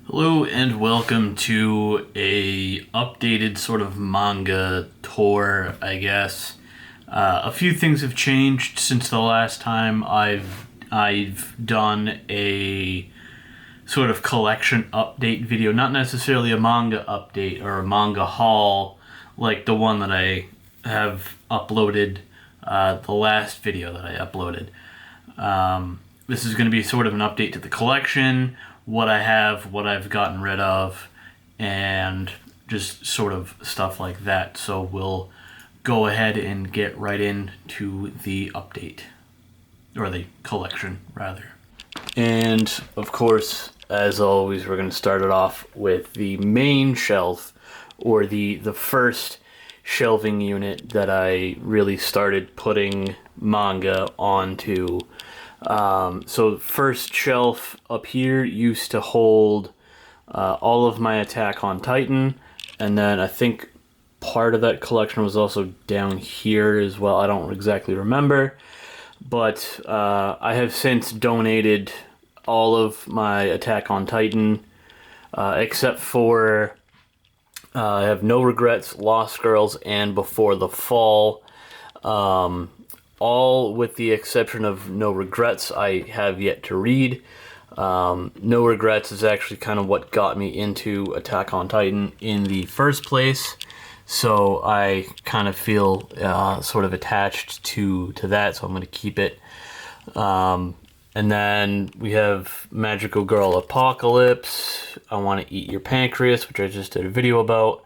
Hello and welcome to a updated sort of manga tour, I guess. A few things have changed since the last time I've done a sort of collection update video, not necessarily a manga update or a manga haul like the one that I have uploaded, the last video that I uploaded. This is going to be sort of an update to the collection, what I have, what I've gotten rid of, and just sort of stuff like that. So we'll go ahead and get right into the update, or the collection, rather. And, of course, as always, we're going to start it off with the main shelf, or the first shelving unit that I really started putting manga onto. So first shelf up here used to hold all of my Attack on Titan, and then I think part of that collection was also down here as well. I don't exactly remember, but I have since donated all of my Attack on Titan, except for I have No Regrets, Lost Girls, and Before the Fall. All with the exception of No Regrets, I have yet to read. No Regrets is actually kind of what got me into Attack on Titan in the first place, so I kind of feel sort of attached to that, so I'm going to keep it. And then we have Magical Girl Apocalypse, I Want to Eat Your Pancreas, which I just did a video about.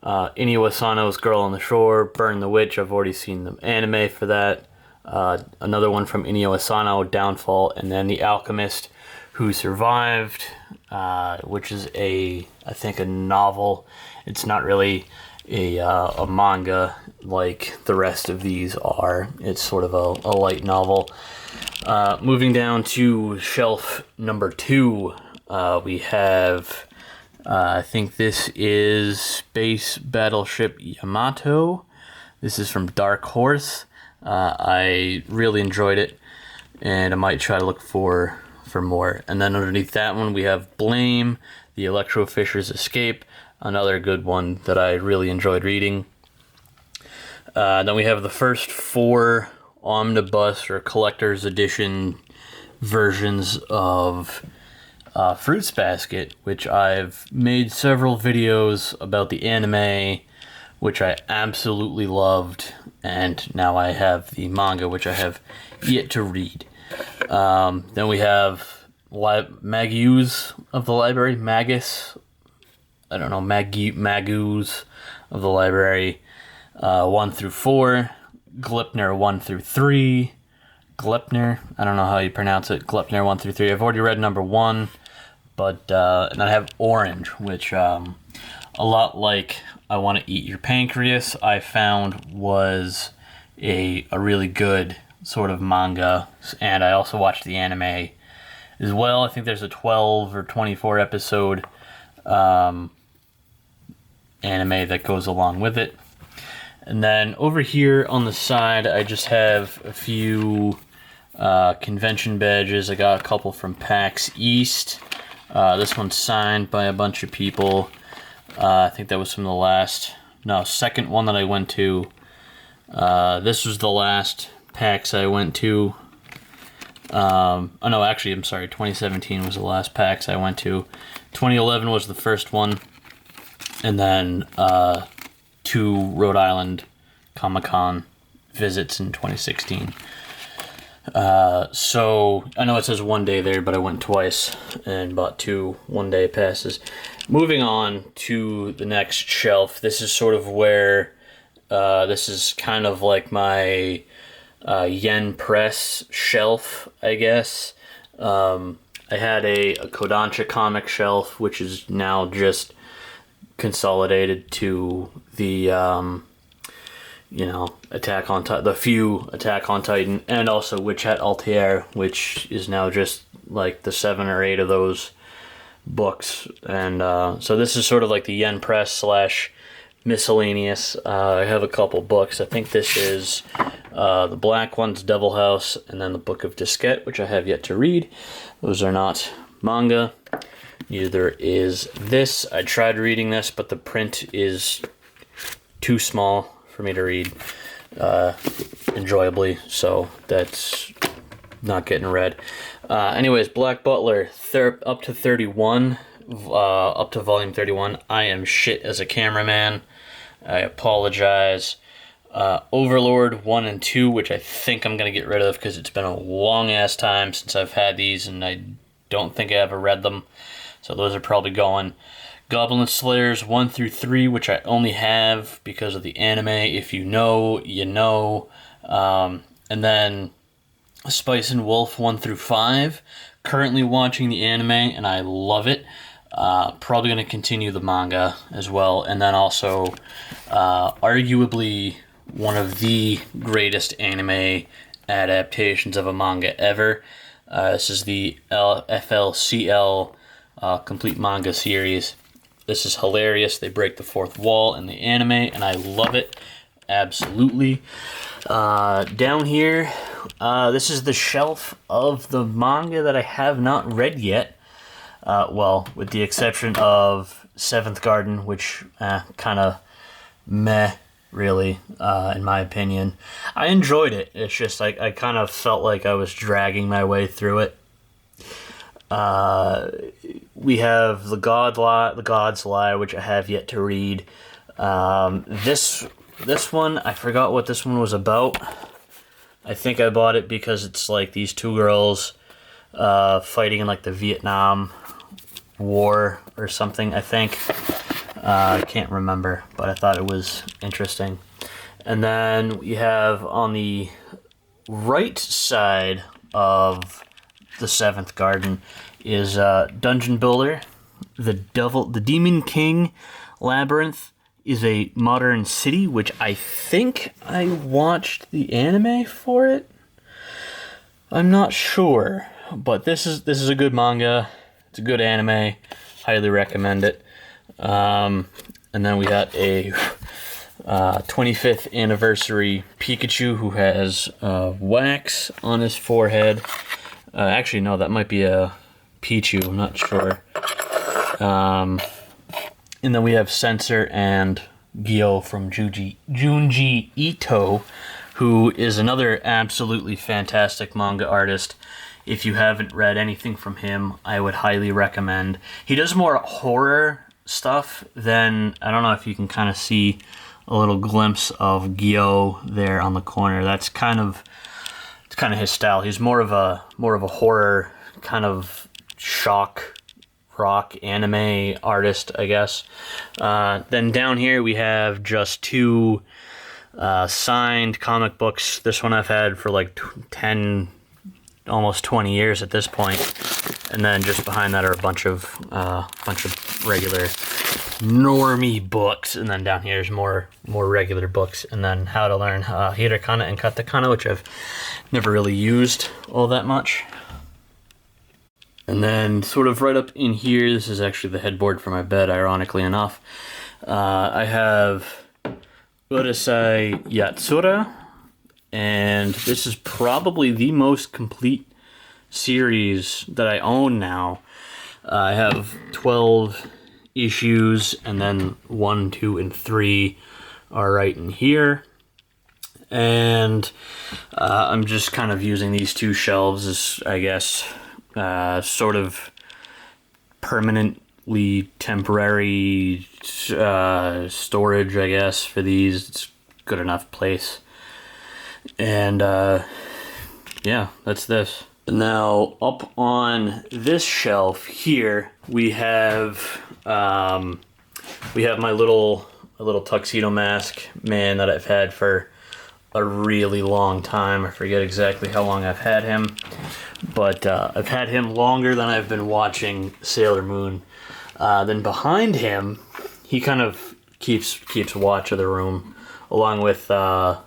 Inio Asano's Girl on the Shore, Burn the Witch, I've already seen the anime for that. Another one from Inio Asano, Downfall, and then The Alchemist Who Survived, which is I think a novel. It's not really a manga like the rest of these are. It's sort of a light novel. Moving down to shelf number 2, we have... I think this is Space Battleship Yamato. This is from Dark Horse. I really enjoyed it, and I might try to look for more. And then underneath that one, we have Blame, The Electro Fisher's Escape, another good one that I really enjoyed reading. Then we have the first 4 omnibus or collector's edition versions of Fruits Basket, which I've made several videos about the anime, which I absolutely loved, and now I have the manga, which I have yet to read. Then we have Magus of the Library, Magus, I don't know, Magus of the Library, 1 through 4, Gleipnir 1 through 3, Gleipnir, I don't know how you pronounce it, Gleipnir 1 through 3, I've already read number 1, but, and I have Orange, which, a lot like I Want to Eat Your Pancreas, I found was a really good sort of manga, and I also watched the anime as well. I think there's a 12 or 24 episode anime that goes along with it. And then over here on the side, I just have a few convention badges. I got a couple from PAX East. This one's signed by a bunch of people. I think that was from the second one that I went to. This was the last PAX I went to. Oh no, actually, I'm sorry, 2017 was the last PAX I went to. 2011 was the first one. And then 2 Rhode Island Comic-Con visits in 2016. So I know it says 1 day there, but I went twice and bought 2 one-day passes. Moving on to the next shelf, this is sort of where this is kind of like my Yen Press shelf, I guess. I had a Kodansha comic shelf, which is now just consolidated to the Attack on Titan, the few Attack on Titan, and also Witch Hat Altair, which is now just like the 7 or 8 of those books. And so this is sort of like the Yen Press / miscellaneous. I have a couple books. I think this is the black one's Devil House, and then the Book of Diskette, which I have yet to read. Those are not manga. Neither is this. I tried reading this, but the print is too small for me to read enjoyably, so that's not getting read. Anyways, Black Butler, up to 31, up to volume 31. I am shit as a cameraman. I apologize. Overlord 1 and 2, which I think I'm going to get rid of because it's been a long-ass time since I've had these, and I don't think I ever read them. So those are probably going. Goblin Slayers 1 through 3, which I only have because of the anime. If you know, you know. And then Spice and Wolf 1 through 5. Currently watching the anime, and I love it. Probably going to continue the manga as well. And then also, arguably, one of the greatest anime adaptations of a manga ever. This is the FLCL complete manga series. This is hilarious. They break the fourth wall in the anime, and I love it. Absolutely. Down here, this is the shelf of the manga that I have not read yet. Well, with the exception of Seventh Garden, which kind of meh, really, in my opinion. I enjoyed it. It's just like I kind of felt like I was dragging my way through it. We have The God's Lie, which I have yet to read. This one, I forgot what this one was about. I think I bought it because it's like these two girls fighting in like the Vietnam War or something, I think. I can't remember, but I thought it was interesting. And then we have on the right side of the Seventh Garden is Dungeon Builder. The Demon King Labyrinth is a modern city, which I think I watched the anime for it. I'm not sure, but this is a good manga. It's a good anime. Highly recommend it. And then we got a 25th anniversary Pikachu who has wax on his forehead. Actually, no, that might be a Pichu. I'm not sure. And then we have Censor and Gyo from Junji Ito, who is another absolutely fantastic manga artist. If you haven't read anything from him, I would highly recommend. He does more horror stuff than, I don't know if you can kind of see a little glimpse of Gyo there on the corner. It's kind of his style. He's more of a horror kind of shock rock anime artist, I guess. Then down here we have just two signed comic books. This one I've had for like 10, almost 20 years at this point. And then just behind that are a bunch of regular normie books. And then down here is more regular books. And then How to Learn Hiragana and Katakana, which I've never really used all that much. And then sort of right up in here, this is actually the headboard for my bed, ironically enough. I have Urusei Yatsura, and this is probably the most complete series that I own now. I have 12 issues, and then 1, 2, and 3 are right in here. And I'm just kind of using these two shelves as, I guess, sort of permanently temporary storage, I guess, for these. It's good enough place. And yeah, that's this. Now, up on this shelf here, we have my little tuxedo mask man that I've had for a really long time. I forget exactly how long I've had him, but I've had him longer than I've been watching Sailor Moon. Then behind him, he kind of keeps watch of the room, along with, we'll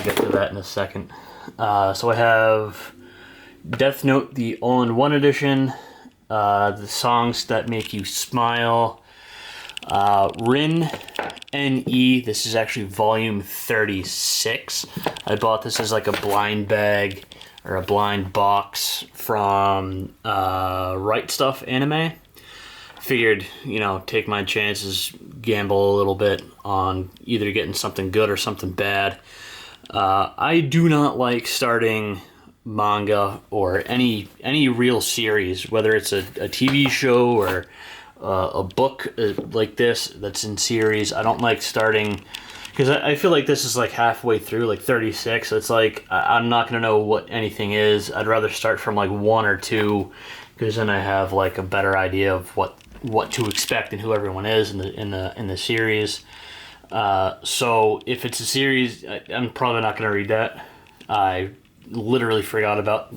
get to that in a second. So I have Death Note, the all-in-one edition, the songs that make you smile, Rin NE, this is actually volume 36. I bought this as like a blind bag or a blind box from Right Stuff Anime. figured, you know, take my chances, gamble a little bit on either getting something good or something bad. I do not like starting manga or any real series, whether it's a TV show or a book like this that's in series. I don't like starting, because I feel like this is like halfway through, like 36. It's like I'm not gonna know what anything is. I'd rather start from like 1 or 2, because then I have like a better idea of what to expect and who everyone is in the series. So if it's a series, I'm probably not gonna read that. I literally forgot about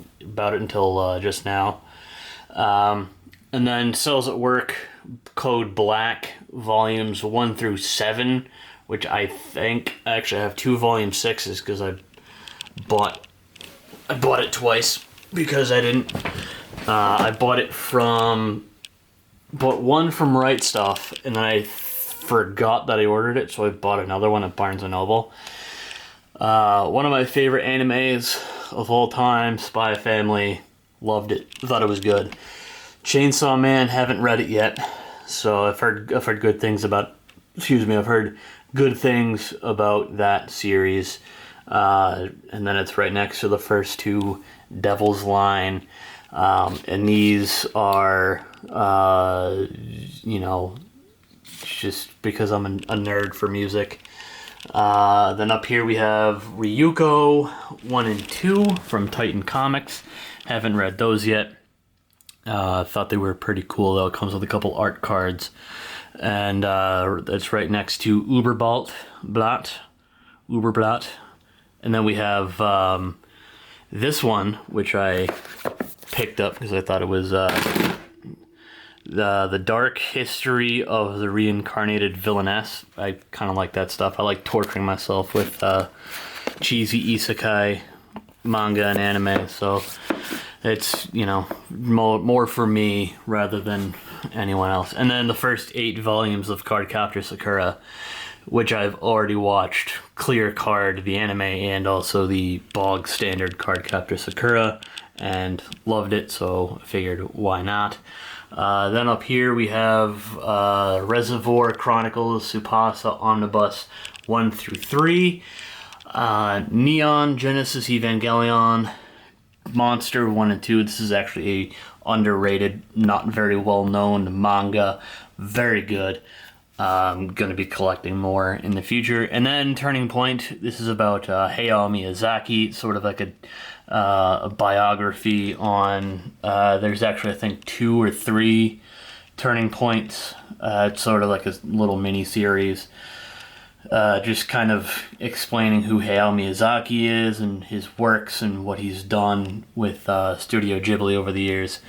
it until just now. And then Cells at Work, Code Black, volumes 1 through 7, which I think I actually have 2 volume 6s, because I bought it twice because I didn't. I bought one from Right Stuff, and then I forgot that I ordered it, so I bought another one at Barnes & Noble. One of my favorite animes of all time, Spy Family. Loved it. Thought it was good. Chainsaw Man, haven't read it yet, so I've heard good things about. I've heard good things about that series. And then it's right next to the first 2, Devil's Line, and these are, you know, just because I'm a nerd for music. Then up here we have Ryuko 1 and 2 from Titan Comics. Haven't read those yet. Thought they were pretty cool though. It comes with a couple art cards. And it's right next to Uberblatt. And then we have this one, which I picked up because I thought it was the Dark History of the Reincarnated Villainess. I kind of like that stuff. I like torturing myself with cheesy isekai manga and anime, so it's, you know, more for me rather than anyone else. And then the first 8 volumes of Cardcaptor Sakura, which I've already watched, Clear Card, the anime, and also the bog standard Cardcaptor Sakura, and loved it, so I figured why not. Then up here we have Reservoir Chronicles Tsubasa Omnibus 1 through 3, Neon Genesis Evangelion Monster 1 and 2. This is actually a underrated, not very well known manga. Very good. I'm going to be collecting more in the future. And then Turning Point. This is about Hayao Miyazaki, sort of like a biography on, there's actually I think 2 or 3 Turning Points. It's sort of like a little mini series, just kind of explaining who Hayao Miyazaki is and his works and what he's done with Studio Ghibli over the years.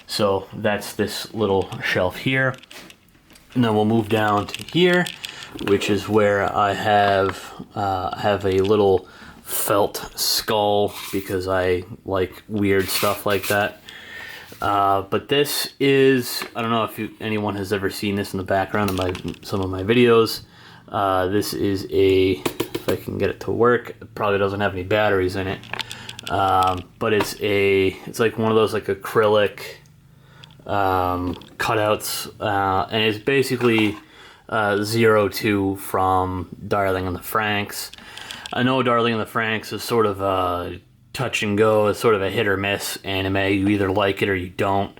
So that's this little shelf here. And then we'll move down to here, which is where I have a little felt skull, because I like weird stuff like that. But this is, I don't know if anyone has ever seen this in the background of some of my videos. This is if I can get it to work, it probably doesn't have any batteries in it. But it's like one of those like acrylic cutouts, and it's basically Zero Two from Darling in the Franxx. I know Darling in the Franxx is sort of a touch and go, it's sort of a hit or miss anime. You either like it or you don't,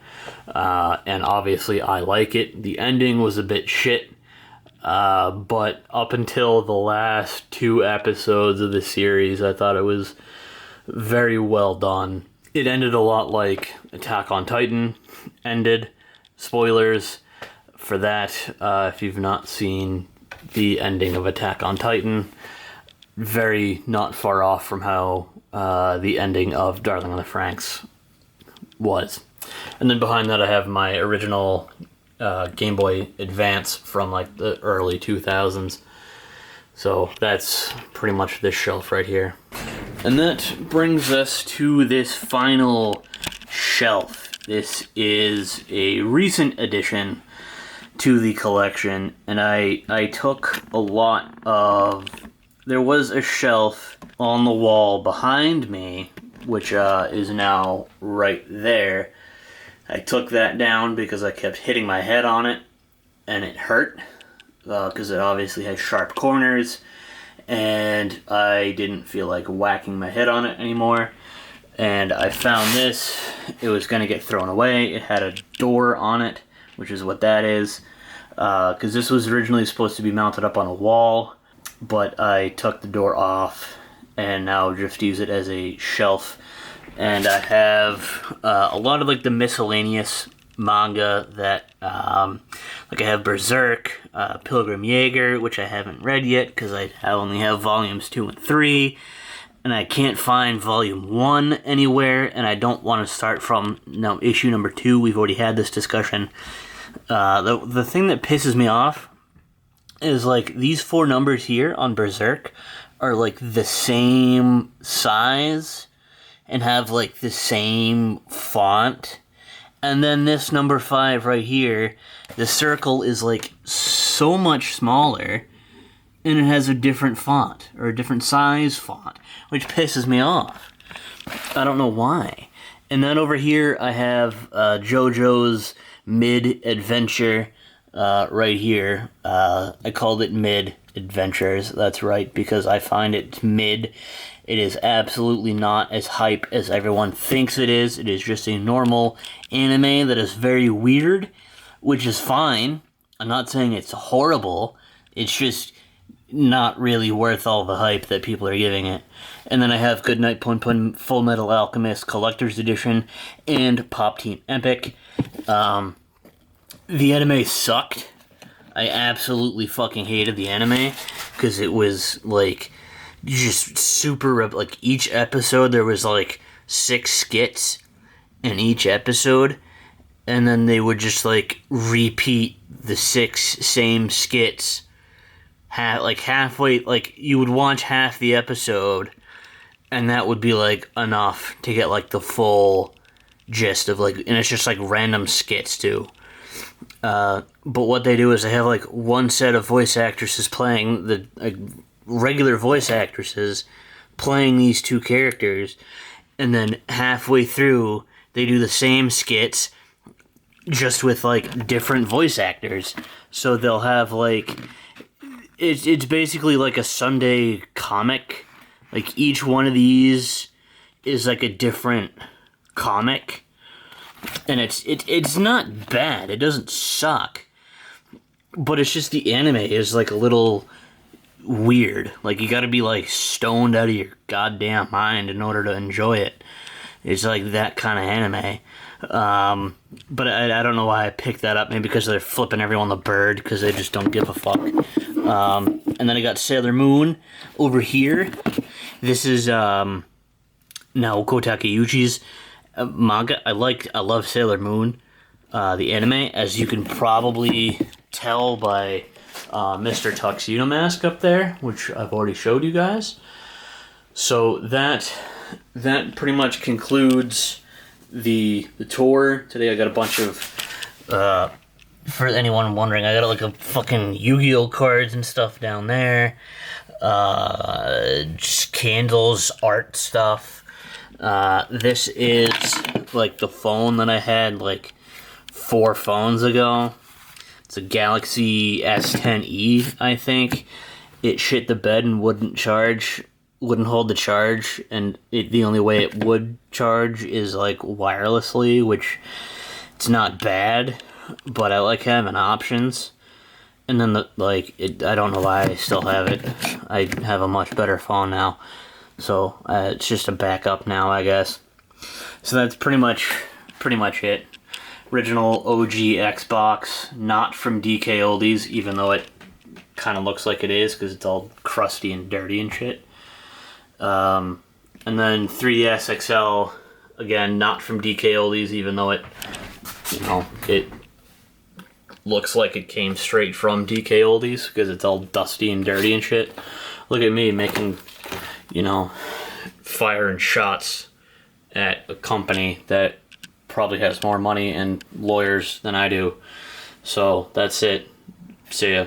and obviously I like it. The ending was a bit shit, but up until the last 2 episodes of the series, I thought it was very well done. It ended a lot like Attack on Titan ended. Spoilers for that, if you've not seen the ending of Attack on Titan. Very not far off from how the ending of Darling in the Franxx was. And then behind that I have my original Game Boy Advance from like the early 2000s. So that's pretty much this shelf right here. And that brings us to this final shelf. This is a recent addition to the collection, and I took a lot of... There was a shelf on the wall behind me, which is now right there, I took that down because I kept hitting my head on it, and it hurt, because it obviously has sharp corners, and I didn't feel like whacking my head on it anymore. And I found this. It was going to get thrown away. It had a door on it, which is what that is, because this was originally supposed to be mounted up on a wall, but I took the door off and now just use it as a shelf. And I have a lot of like the miscellaneous manga that like I have Berserk, Pilgrim Jaeger, which I haven't read yet because I only have volumes 2 and 3, and I can't find volume 1 anywhere, and I don't want to start from issue number 2. We've already had this discussion. The thing that pisses me off is like these 4 numbers here on Berserk are like the same size and have like the same font. And then this number 5 right here, the circle is like so much smaller and it has a different font or a different size font, which pisses me off. I don't know why. And then over here I have JoJo's Mid Adventure right here. I called it Mid Adventures. That's right, because I find it mid. It is absolutely not as hype as everyone thinks it is. It is just a normal anime that is very weird, which is fine. I'm not saying it's horrible. It's just not really worth all the hype that people are giving it. And then I have Goodnight Pun Pun Full Metal Alchemist Collector's Edition and Pop Team Epic. The anime sucked. I absolutely fucking hated the anime because it was like just super, like each episode there was like 6 skits in each episode, and then they would just like repeat the 6 same skits halfway. Like you would watch half the episode and that would be like enough to get like the full gist of like, and it's just like random skits too. But what they do is they have like one set of voice actresses playing the regular voice actresses playing these 2 characters, and then halfway through they do the same skits just with like different voice actors. So they'll have like it's basically like a Sunday comic. Like each one of these is like a different comic. And it's not bad. It doesn't suck. But it's just the anime is like a little weird. Like you gotta be like stoned out of your goddamn mind in order to enjoy it. It's like that kind of anime. But I don't know why I picked that up. Maybe because they're flipping everyone the bird because they just don't give a fuck. And then I got Sailor Moon over here. This is Naoko Takeuchi's manga. I love Sailor Moon, the anime, as you can probably tell by Mr. Tuxedo Mask up there, which I've already showed you guys. So that pretty much concludes the tour. Today I got a bunch of, for anyone wondering, I got like a fucking Yu-Gi-Oh cards and stuff down there. Just candles, art stuff. This is like the phone that I had like 4 phones ago. It's a Galaxy S10e, I think. It shit the bed and wouldn't hold the charge, and the only way it would charge is like wirelessly, which it's not bad, but I like having options. And then I don't know why I still have it. I have a much better phone now. So it's just a backup now, I guess. So that's pretty much it. Original OG Xbox, not from DK Oldies, even though it kind of looks like it is because it's all crusty and dirty and shit. And then 3DS XL, again, not from DK Oldies, even though it looks like it came straight from DK Oldies because it's all dusty and dirty and shit. Look at me making, firing shots at a company that probably has more money and lawyers than I do. So that's it. See ya.